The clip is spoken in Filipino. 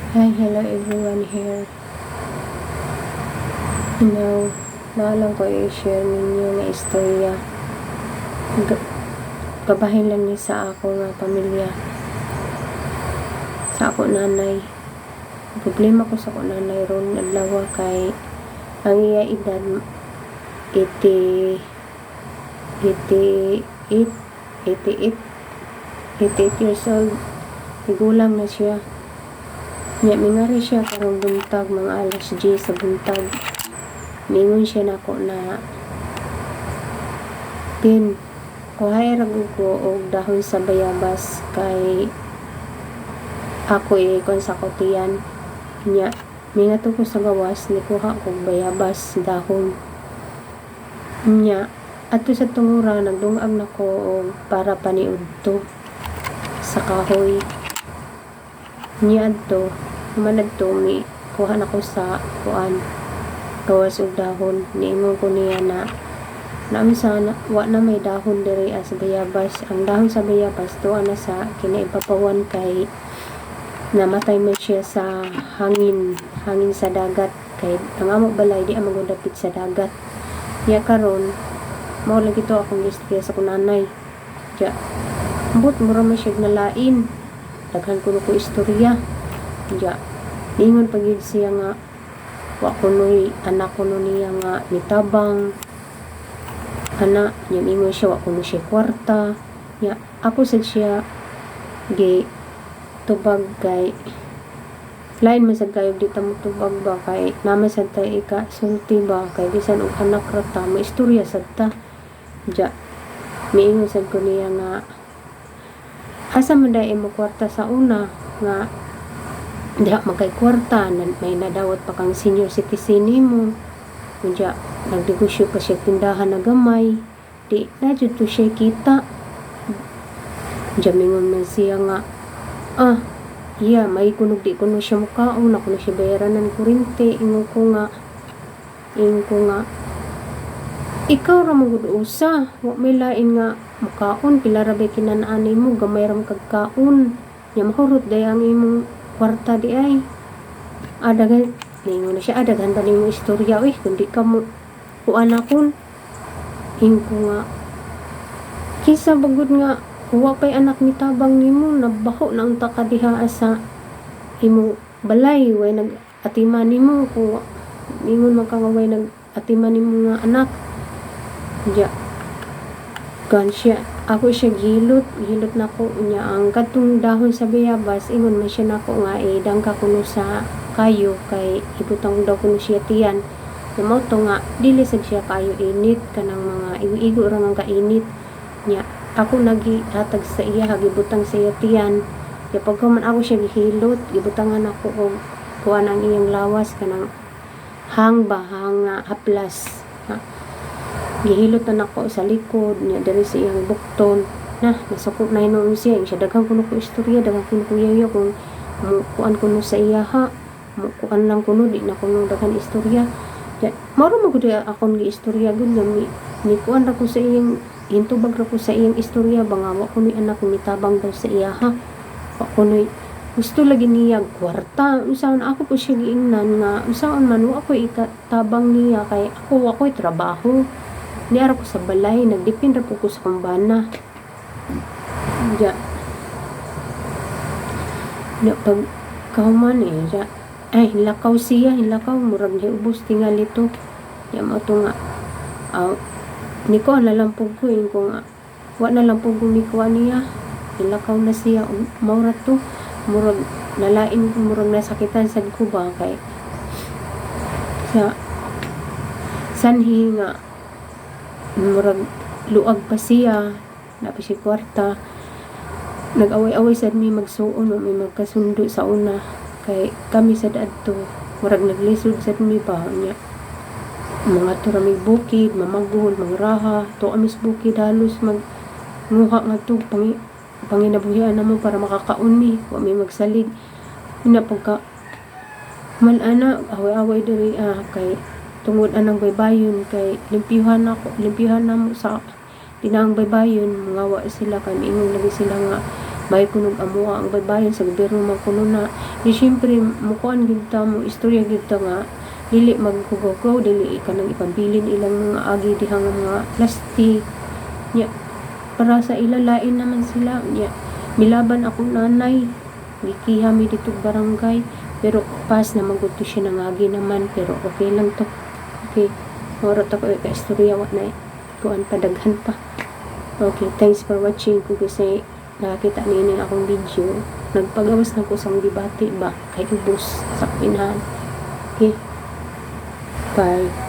Hi, hello everyone here. Now, naalang ko i-share ninyo na istorya. Kabahin lang ni sa ako nga pamilya. Sa ako nanay. Problema ko sa ako nanay ron adlaw kay ang iya edad 88 years old. Igulang na siya. Mingari siya karong buntag, mga alas 10 sa buntag. Ningon siya nako na Tin, kuhay ragod ko og dahon sa bayabas kay ako kon sa kotiyan. Nya, mingato ko sa gawas ni kuha kog bayabas dahon. Nya, ato sa tungura nagdungag nako og para paniudto sa kahoy. Nya adto humanad to mi kuha na ko sa kuan gawas og dahon. Niingon ko niya na sana wa na may dahon diri as bayabas. Ang dahon sa bayabas to ana sa kinaipapawan kay namatay man siya sa hangin sa dagat kay ang amo balay di amang dapit sa dagat. Ya karon mao lagi to akong istorya sa kunanay. Ja ambot mura man siya nalain. Daghan ko istorya. Ja ingon pagid siya nga wa kunoy anak kuno niya nga mitabang ana nya ingon siya wa kuno siya kwarta. Ya ako sad siya gi tubag kay lain man sad kayo di ta mo tubag ba kay naman sad ta ika sulti ba kay bisan og anak ra ta may istorya sad ta. Ja miingon sad ko niya nga asa man dai mo kwarta sa una nga diha magkay kwarta may nadawat pa kang senior citizen nimo. Unya nagdegosyo pa siya tindahan na gamay di na jud to siya kita. Jamingon man siya nga iya may kunog di kuno siya mukaon na kuno siya bayaran ng kurente. Ingon ko nga ikaw ra magud usa wa may lain nga mukaon pila ra bay kinan-ani mo gamay ra kagkaon nya mahurot day ang imong kwarta di ay adagan ningon na siya adagan ba nimo istorya kundi ka mo kuan akon. Ingo nga kisa bagud nga wa pay anak ni tabang nimo nabaho na unta ka diha sa imo balay way nag-atiman nimo ko ningon man ka way nag-atiman nimo nga anak. Ja gan siya ako siya gilot nako niya ang katong dahon sa bayabas. Ingon man siya nako nga dangka kuno sa kayo kay ibutang daw kuno siya tiyan. Mao to nga dili sad siya kayo init kanang mga igo ra nga kainit nya ako naghihatag sa iya gibutang sa iya tiyan. Ya pagkaman ako siya gihilot gibutangan ako og kuan ang iyang lawas kanang hang nga haplas. Gihilot na nako sa likod niya diri sa iyang bukton na nasukot na hinuon siya daghan kuno ko istorya daghan kuno ko yayo kung kuan kuno sa iya kuan lang kuno di na kuno daghan istorya. Maro magud akong giistorya gud nga ni kuan ra ko sa iyang hintubag ra ko sa iyang istorya banga wa kuno anak ni tabang daw sa iya wa kuno gusto lagi niya kwarta. Unsaon ako po siya giingnan nga unsaon man wa ako ikatabang niya kay ako trabaho niara ko sa balay nagdepende po ko sa kumbana. Ja na pag kauman ay hilakaw murag ubos tingali to. Ya mo to nga niko na lang po ko nga wa na lang po gumikuha niya hilakaw na siya maura to murag nalain murag nasakitan sad ko ba kay sa sanhi nga murag luag pa siya napi si kwarta nag-away-away sad mi magsuon may magkasundo sa una kay kami sad adto murag naglisod sad mi pa nya mga tura may bukid mamagol mangraha to amis bukid halos nguha nga to panginabuhian namo para makakaon mi wa may magsalig ina pagka man-ana away-away diri kay tungod anang baybayon kay limpyuhan na mo sa tinang baybayon mga wa sila kay miingon lagi sila nga may kunog amuha ang baybayin sa gobyerno man kuno na di syempre mukuan gid ta mo istorya gid ta nga dili maghugaw dili ka nang ipabilin ilang mga agi dihang mga plastic nya para sa ilalain naman sila nya milaban akong nanay gikiha mi dito barangay pero pas na magudto siya nangagi naman pero okay lang to okay moro ta ko ka istorya wa na kuan padaghan pa okay thanks for watching kung gusto nakita niyo akong video nagpagawas na ko sa debate ba kay ubos sa pinahan okay bye